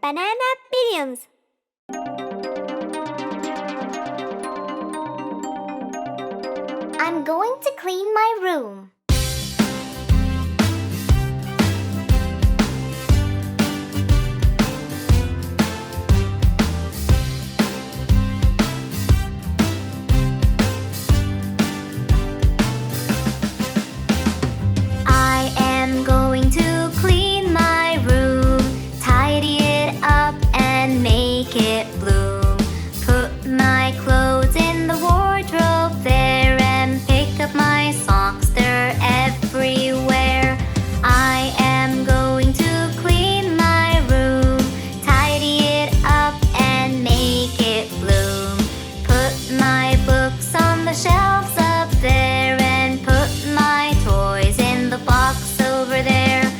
Banana billions. I'm going to clean my room. I am going to clean my room, tidy it up and make it bloom. Put my clothes in the wardrobe there and pick up my socks, they're everywhere. I am going to clean my room, tidy it up and make it bloom. Put my books on the shelves up there and put my toys in the box over there.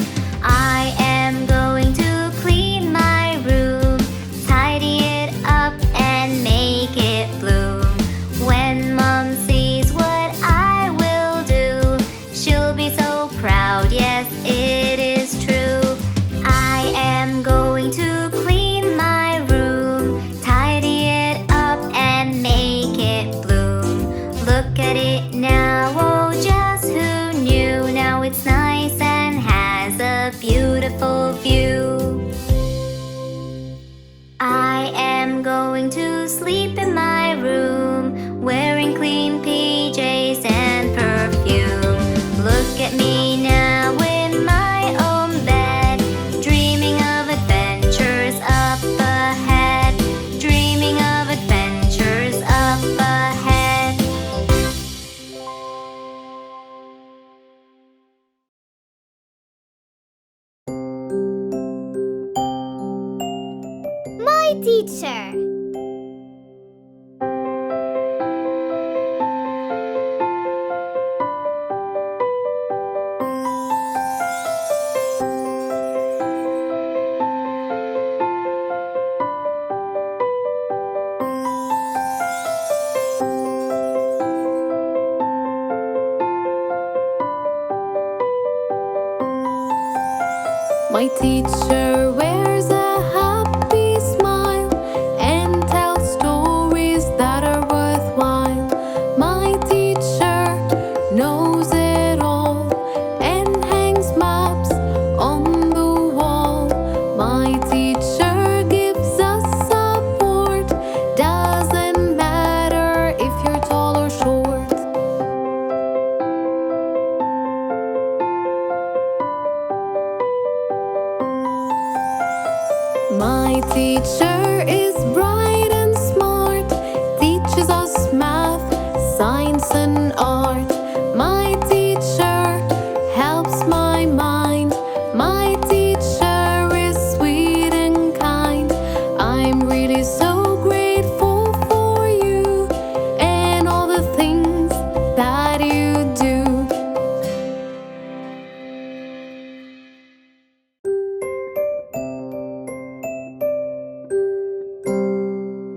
I am going to clean my room, tidy it up and make it bloom. When Mom sees what I will do, she'll be so proud, yes, it is true. I am going to clean my room, tidy it up and make it bloom. Look at it now, oh just who knew? Now it's nice and has a beautiful view. I am going to sleep in my room, wearing clean PJs and perfume. Look at me now in my own bed, dreaming of adventures up ahead, dreaming of adventures up ahead. My teacher. My teacher wears a happy smile and tells stories that are worthwhile. My teacher knows it all and hangs maps on the wall. My teacher gives us support, doesn't matter if you're tall or short. My teacher is bright and smart, teaches us math, science and art. My teacher helps my mind, my teacher is sweet and kind. I'm really so grateful for you and all the things that you do.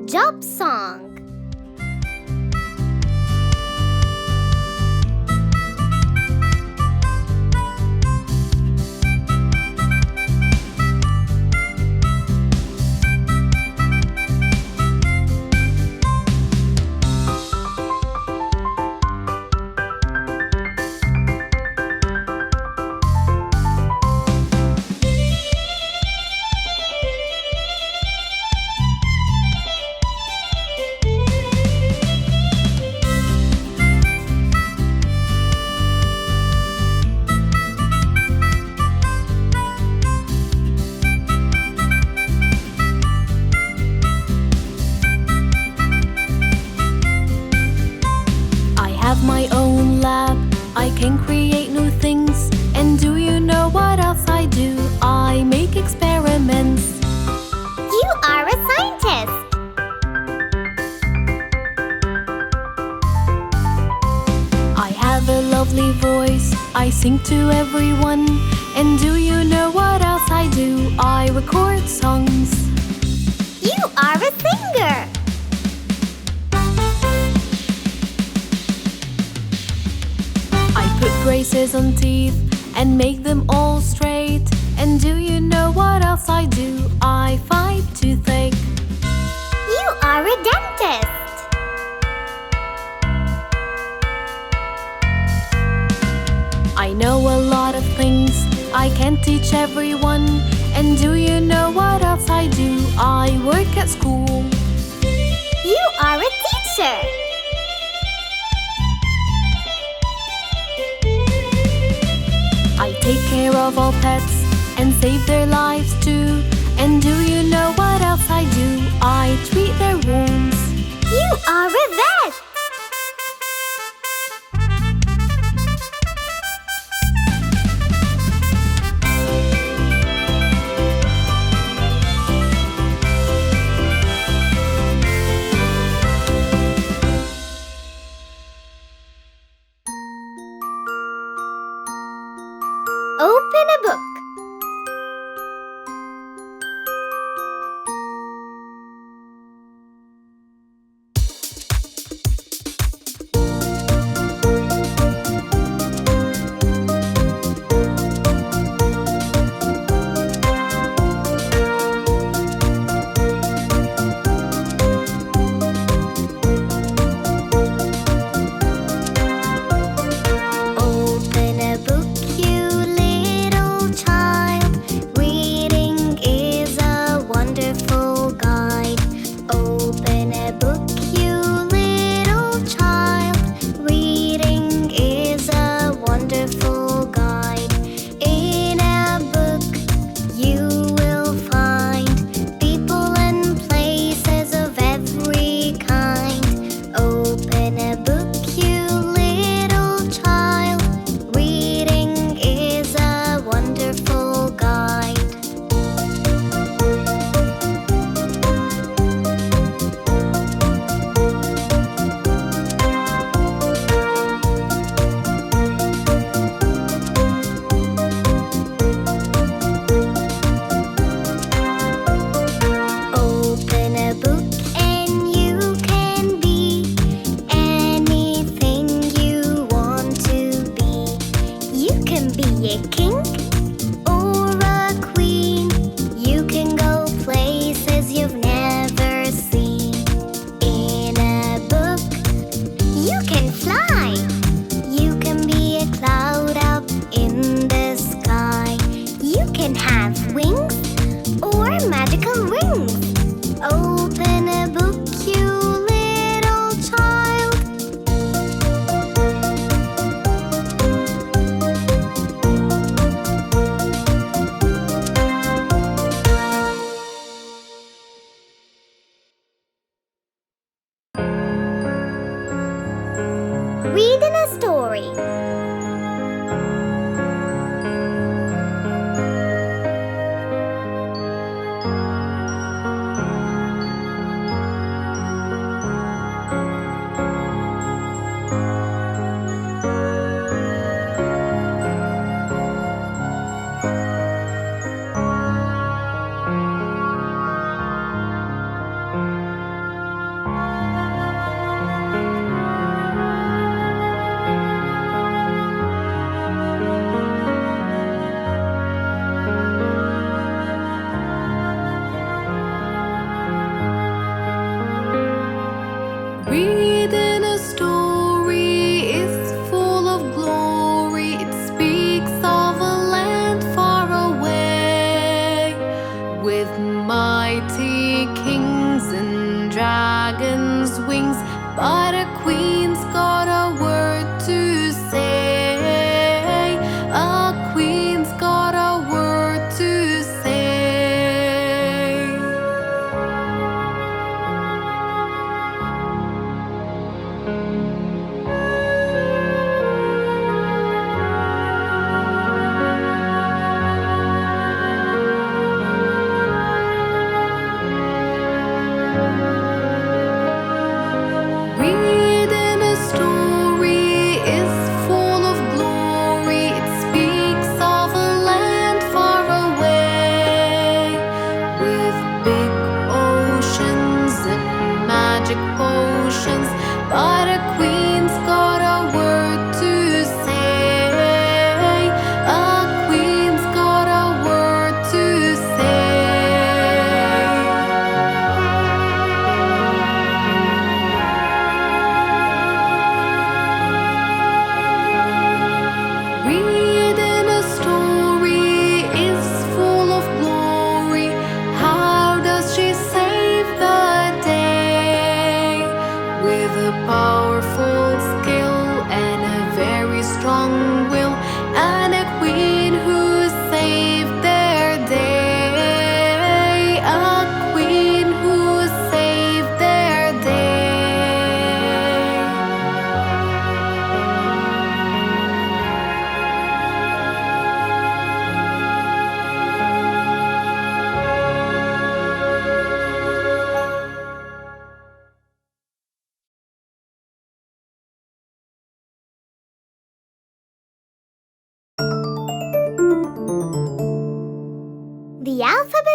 Job song. My own lab, I can create new things. And do you know what else I do? I make experiments. You are a scientist. I have a lovely voice, I sing to everyone. And do you know what else I do? I record songs. You are a singer. I put braces on teeth and make them all straight. And do you know what else I do? I fight toothache. You are a dentist. I know a lot of things I can't teach everyone. And do you know what else I do? I work at school. You are a teacher. I take care of all pets and save their lives too. And do you know what else I do? I treat their wounds. You are a vet. Open a book. Open a book, you little child. Reading is a wonderful guide. Open a book, you little child. Reading is a wonderful guide. In a book, you will find people and places of every kind. Open a book, you little child. Reading is a wonderful guide. Open a book and you can be anything you want to be. You can be a king or a queen. You can go places you've never seen. In a book, you can fly. You can be a cloud up in the sky. You can have wings or magical rings. Open a book, you little child.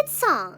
favorite song.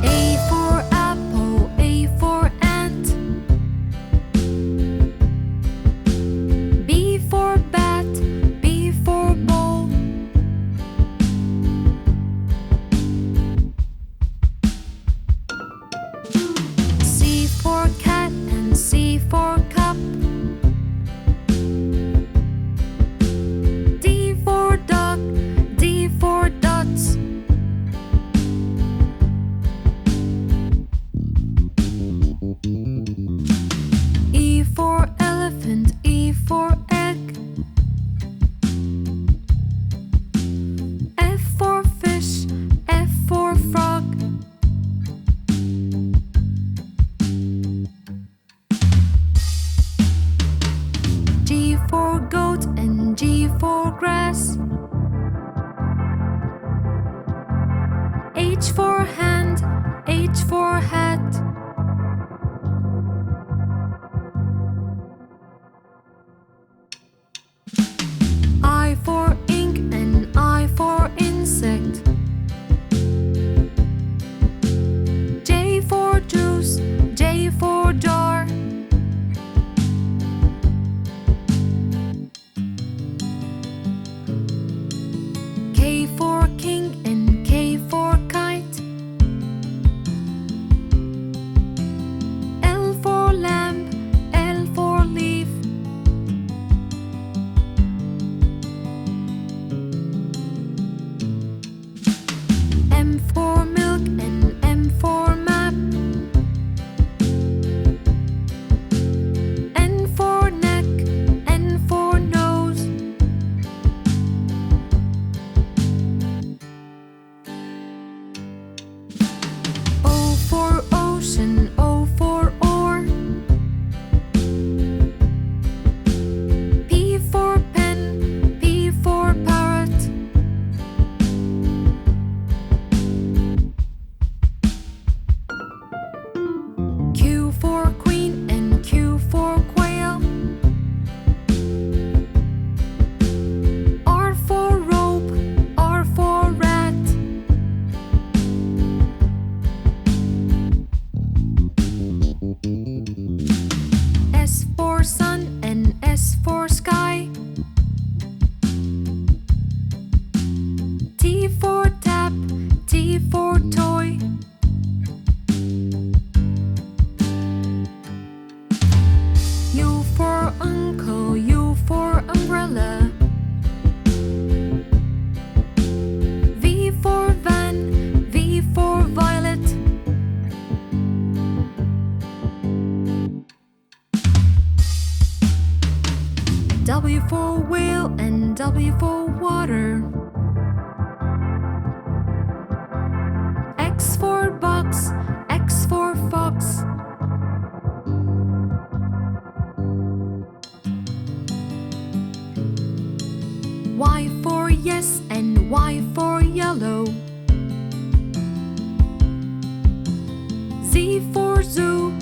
A for apple, A for ant. B for bat, B for ball. C for cat and C for cup. D for dog, D for dots. E for elephant, E for egg. F for fish, F for frog. G for goat and G for grass. H for hand, H for hat. I for ink and I for insect. J for juice, J for jar. K for king and K for kite. L for lamp, L for leaf. M for milk and M for map. N for neck, N for nose. O for ocean, O for oar. P for pen, P for parrot. Q for queen and Q for quail. R for rope, R for rat. S for sun and S for sky. T for tap, T for toy. U for uncle, U for umbrella. V for van, V for violet. W for whale and W for water. X for box, X for fox. Y for yes and Y for yellow. Z for zoo,